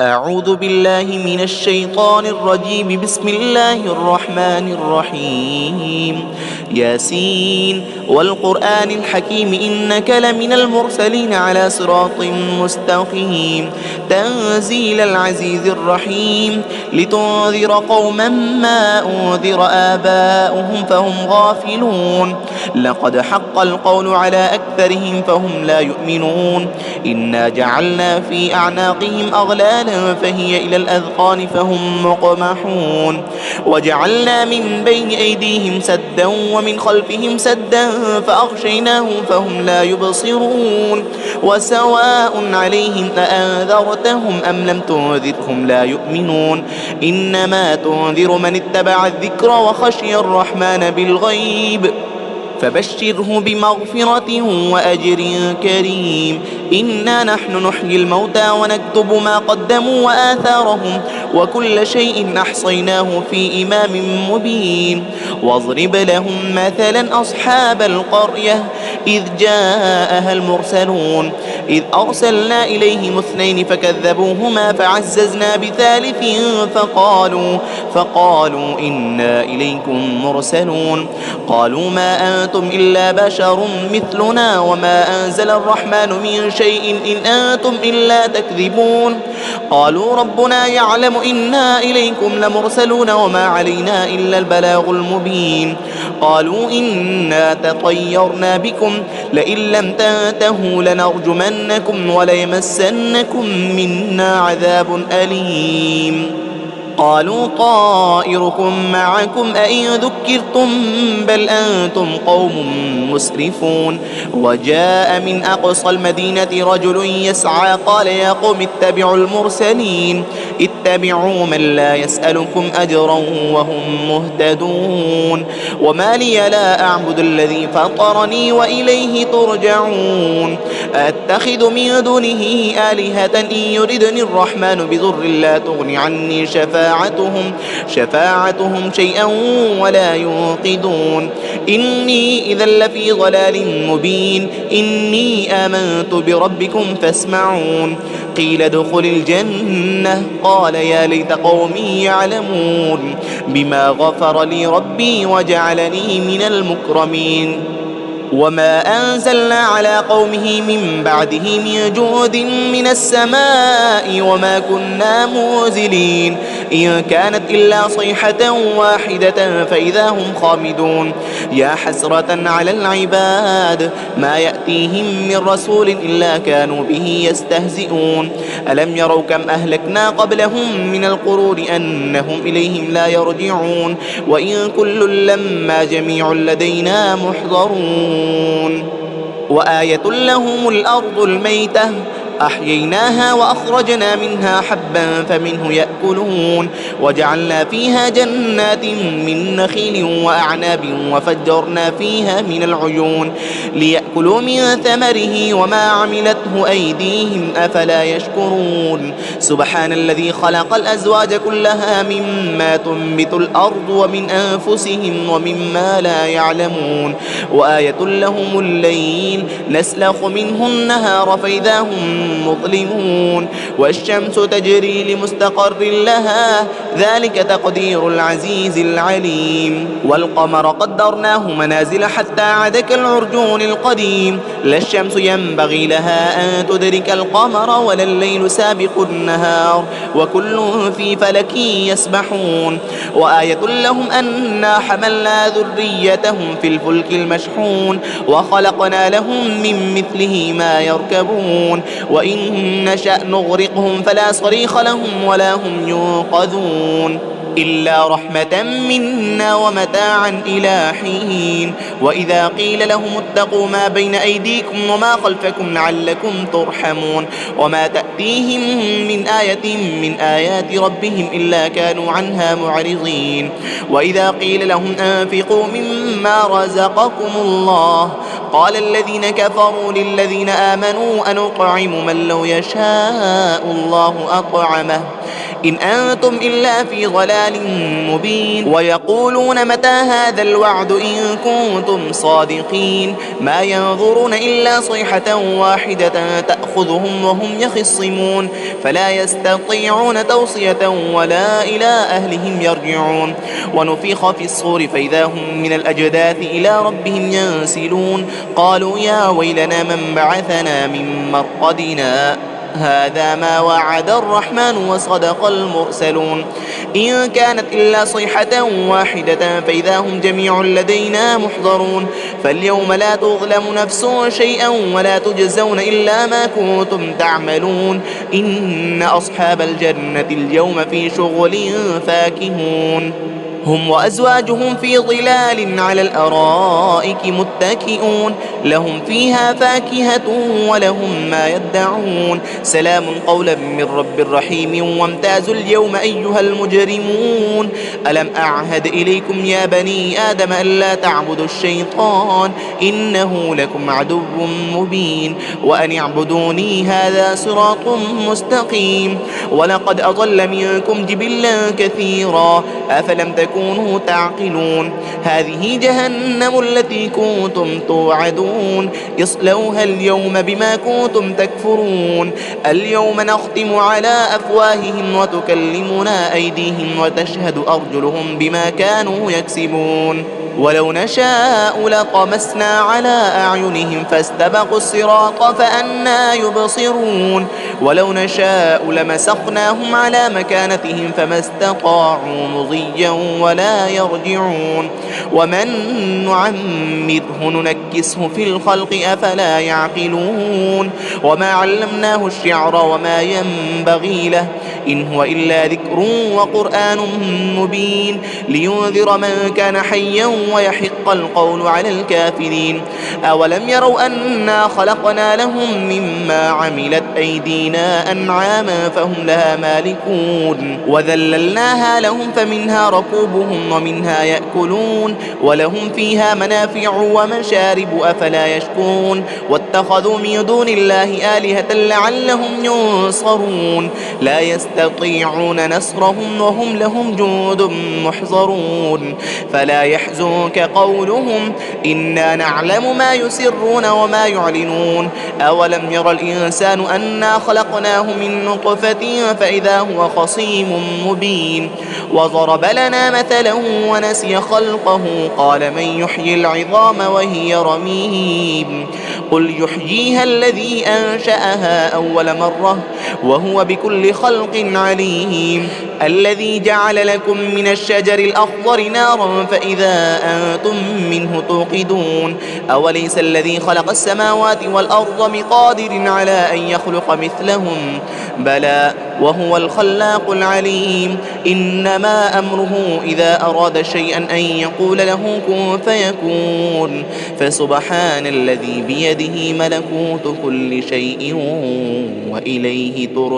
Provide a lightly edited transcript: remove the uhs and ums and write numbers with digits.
أعوذ بالله من الشيطان الرجيم. بسم الله الرحمن الرحيم. ياسين والقرآن الحكيم إنك لمن المرسلين على صراط مستقيم. تنزيل العزيز الرحيم لتنذر قوما ما أنذر آباؤهم فهم غافلون. لقد حق القول على أكثرهم فهم لا يؤمنون. إنا جعلنا في أعناقهم أغلالا فهي إلى الأذقان فهم مقمحون. وجعلنا من بين أيديهم سدا ومن خلفهم سدا فأغشيناهم فهم لا يبصرون. وسواء عليهم أأنذرتهم أم لم تنذرهم لا يؤمنون. إنما تنذر من اتبع الذكر وخشي الرحمن بالغيب فبشره بمغفرة وأجر كريم. إنا نحن نحيي الموتى ونكتب ما قدموا وآثارهم وكل شيء أحصيناه في إمام مبين. واضرب لهم مثلا أصحاب القرية إذ جاءها المرسلون إذ أرسلنا إليهم اثنين فكذبوهما فعززنا بثالث فقالوا إنا إليكم مرسلون. قالوا ما أنتم إلا بشر مثلنا وما أنزل الرحمن من شيء إن أنتم إلا تكذبون. قالوا ربنا يعلم إنا إليكم لمرسلون وما علينا إلا البلاغ المبين. قالوا إنا تطيرنا بكم لئن لم تنتهوا لنرجمنكم وليمسنكم منا عذاب أليم. قالوا طائركم معكم أئن ذكرتم بل أنتم قوم مسرفون. وجاء من أقصى المدينة رجل يسعى قال يا قوم اتبعوا المرسلين اتبعوا من لا يسألكم أجرا وهم مهتدون. وما لي لا أعبد الذي فطرني وإليه ترجعون. أتخذ من دونه آلهة إن يردني الرحمن بضر لا تغن عني شفاعتهم شيئا ولا ينقذون. إني إذا لفي ضلال مبين. إني آمنت بربكم فاسمعون. قيل ادخل الجنة قال يا ليت قومي يعلمون بما غفر لي ربي وجعلني من المكرمين. وما أنزلنا على قومه من بعده من جود من السماء وما كنا منزلين. إن كانت إلا صيحة واحدة فإذا هم خامدون. يا حسرة على العباد ما يأتيهم من رسول إلا كانوا به يستهزئون. ألم يروا كم أهلكنا قبلهم من القرون أنهم إليهم لا يرجعون. وإن كل لما جميع لدينا محضرون. وآية لهم الأرض الميتة أحييناها وأخرجنا منها حبا فمنه يأكلون. وجعلنا فيها جنات من نخيل وأعناب وفجرنا فيها من العيون ليأكلوا من ثمره وما عملته أيديهم أفلا يشكرون. سبحان الذي خلق الأزواج كلها مما تنبت الأرض ومن أنفسهم ومما لا يعلمون. وآية لهم الليل نسلخ منه النهار فإذا هم مظلمون. والشمس تجري لمستقر لها ذلك تقدير العزيز العليم. والقمر قدرناه منازل حتى عاد كالعرجون القديم. لا الشمس ينبغي لها أن تدرك القمر ولا الليل سابق النهار وكل في فلك يسبحون. وآية لهم أنا حملنا ذريتهم في الفلك المشحون وخلقنا لهم من مثله ما يركبون. وإن نشأ نغرقهم فلا صريخ لهم ولا هم ينقذون إلا رحمة منا ومتاعا إلى حين. وإذا قيل لهم اتقوا ما بين أيديكم وما خلفكم لعلكم ترحمون. وما تأتيهم من آية من آيات ربهم إلا كانوا عنها معرضين. وإذا قيل لهم أنفقوا مما رزقكم الله قال الذين كفروا للذين آمنوا أنطعم من لو يشاء الله أطعمه إن أنتم إلا في ضلال مبين ويقولون متى هذا الوعد إن كنتم صادقين ما ينظرون إلا صيحة واحدة تأخذهم وهم يخصمون فلا يستطيعون توصية ولا إلى أهلهم يرجعون ونفخ في الصور فإذا هم من الأجداث إلى ربهم ينسلون قالوا يا ويلنا من بعثنا من مرقدنا هذا ما وعد الرحمن وصدق المرسلون إن كانت إلا صيحة واحدة فإذا هم جميع لدينا محضرون فاليوم لا تظلم نفس شيئا ولا تجزون إلا ما كنتم تعملون إن أصحاب الجنة اليوم في شغل فاكهون هم وأزواجهم في ظلال على الأرائك متكئون لهم فيها فاكهة ولهم ما يدعون سلام قولا من رب رحيم وامتازوا اليوم أيها المجرمون ألم أعهد إليكم يا بني آدم ألا تعبدوا الشيطان إنه لكم عدو مبين وأن اعبدوني هذا صراط مستقيم ولقد أضل منكم جبلا كثيرا أفلم تكونوا تعقلون هذه جهنم التي كنتم توعدون اصلوها اليوم بما كنتم تكفرون اليوم نختم على أفواههم وتكلمنا أيديهم وتشهد أرجلهم بما كانوا يكسبون ولو نشاء لطمسنا على أعينهم فاستبقوا الصراط فأنى يبصرون ولو نشاء لمسخناهم على مكانتهم فما استطاعوا مضيا ولا يرجعون ومن نعمره ننكسه في الخلق أفلا يعقلون وما علمناه الشعر وما ينبغي له إن هو إلا ذكر وقرآن مبين لينذر من كان حيا ويحق القول على الكافرين أولم يروا أنا خلقنا لهم مما عملت أيدينا أنعاما فهم لها مالكون وذللناها لهم فمنها ركوبهم ومنها يأكلون ولهم فيها منافع ومشارب أفلا يشكرون واتخذوا من دون الله آلهة لعلهم ينصرون لا يستطيعون نصرهم وهم لهم جند محضرون فلا يحزنك قولهم إنا نعلم ما يسرون وما يعلنون أولم ير الإنسان أنا خلقناه من نطفة فإذا هو خصيم مبين وضرب لنا مثلا ونسي خلقه قال من يحيي العظام وهي رميم قل يحييها الذي أنشأها أول مرة وهو بكل خلق عليم الذي جعل لكم من الشجر الأخضر نارا فإذا أنتم منه توقدون أوليس الذي خلق السماوات والأرض بقادر على أن يخلق مثلهم بلى وهو الخلاق العليم إنما أمره إذا أراد شيئا أن يقول له كن فيكون فسبحان الذي بيده ملكوت كل شيء وإليه ترجعون